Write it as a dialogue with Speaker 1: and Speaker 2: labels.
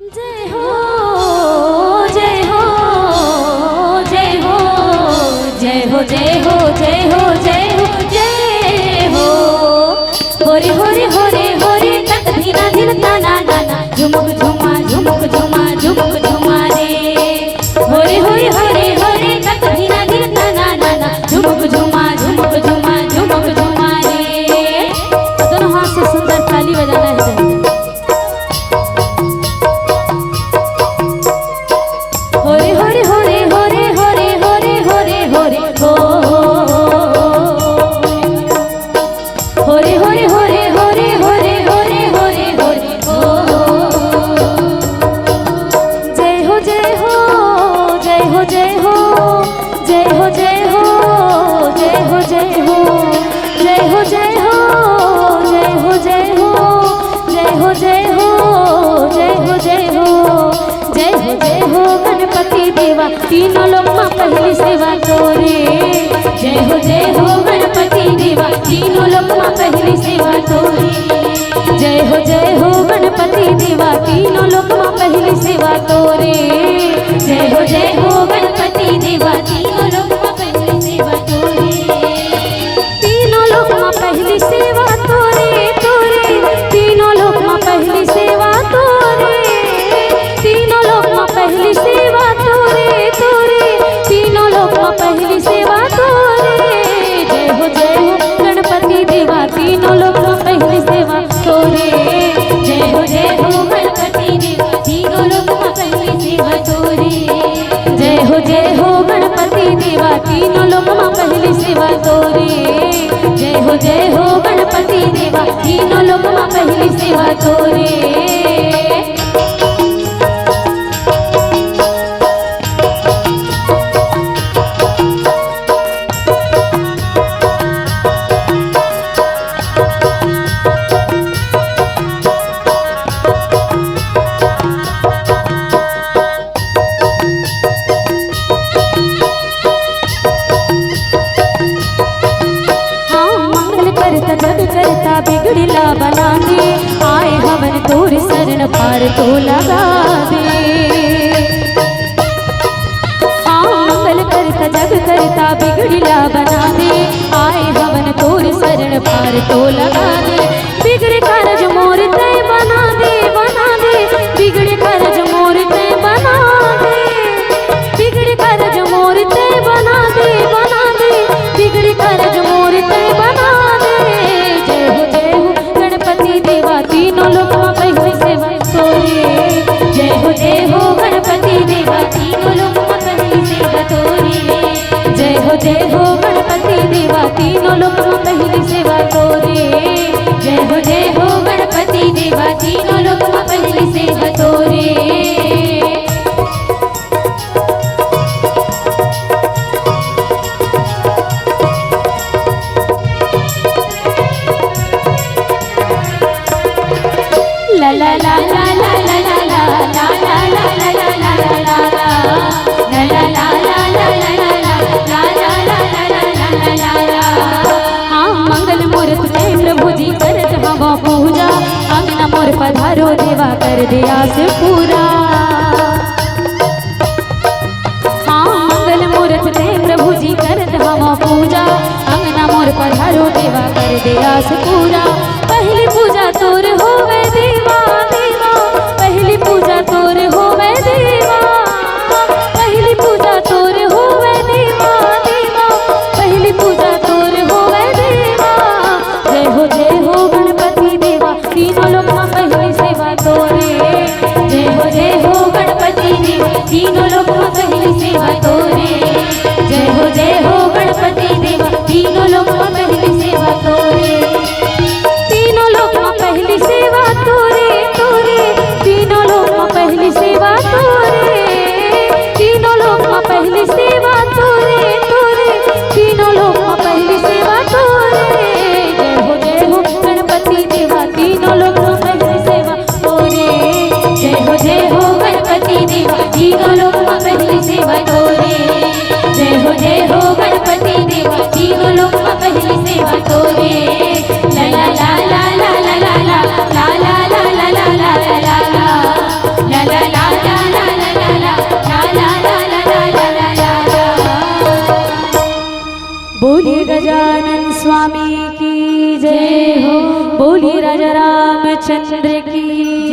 Speaker 1: जय हो जय हो जय हो जय हो जय हो जय हो जय हो जय हो होरे होरे होरे होरे तक धीना धीना ताना नाना झुमुक झुमा झुमुक झुमा झुमुक झुमा रे होरे होरे होरे होरे तक धीना धीना ताना नाना झुमुक झुमा झुमुक झुमा झुमुक झुमा रे। दोनों हाथ से सुंदर ताली बजाना है। होरे होरे होरे होरे होरे होरे होरे होरे हो होरे होरे होरे होरे होरे होरे होरे होरे हो जय हो जय हो जय हो जय हो जय हो जय हो जय हो जय हो जय हो जय हो जय हो जय हो जय हो जय हो जय हो जय हो जय हो जय हो गणपति देवा तीनों लोक मां पहली सेवा तोरे जय हो गणपति देवा तीनों लोक मां पहली सेवा तोरे जय हो गणपति देवा तीनों लोक मां पहली सेवा तोरे जय हो गणपति देवा तीनों लोक मां पहली सेवा तोरे तीनों लोक मां पहली सेवा तोरे तोरे तीनों लोक मां पहली सेवा तोरे तीनों लोक मां पहली सेवा तोरे तोरे तीनों लोक मां पहली सेवा तोरे जय हो गणपति देवा तीनों लोक मां पहली सेवा तोरे जय हो गणपति देवा तीनों लोक मां पहली सेवा तोरे जय हो गणपति देवा तीनों लोक मां पहली सेवा तोरे जय हो गणपति देवा तीनों लोक मां पहली सेवा तोरे। जग करता बिगड़िला बना दे आए हवन तोर शरण पार तो लगा दे हाँ मंगल करता जग करता बिगड़िला बना दे आए हवन तोर शरण पार तो लगा दे बिगड़े कारज मोर तय बना दे बिगड़े कारज मोर तय बना दे बिगड़े कारज मोर तय बना दे बिगड़े कारज मोर तय बना दे जय हो गणपति देवा तीनों लोक मां पहली सेवा तोरे जय हो गणपति देवा तीनों लोक मां पहली सेवा तोरे जय हो गणपति देवा तीनों लोक मां पहली सेवा तोरे जय हो गणपति देवा तीनों लोक मां पहली सेवा तोरे। la la la la la la la la la la la la la la la la la la हाँ मंगल मूर्त जय प्रभु जी करत हवा पूजा अंगना मोर पधारो देवा कर दिया से पूरा हाँ मंगल मूर्त जय प्रभु जी करत हवा पूजा अंगना मोर पधारो देवा कर दिया से पूरा पहली पूजा तोर होवे देवा देवा पहली पूजा तोर होवे देवा पहली पूजा तोर होवे देवा देवा पहली पूजा तोर होवे देवा जय हो गणपति देवा तीनों लोक मां पहली सेवा तोरे जय हो गणपति देवा तीनों लोक मां पहली सेवा तोरे जय हो गणपति देवा तीनों लोक मां पहली सेवा तोरे तीनों लोक मां पहली सेवा तोरे बोलिए गजानन स्वामी की जय हो, बोलिए राजा रामचंद्र की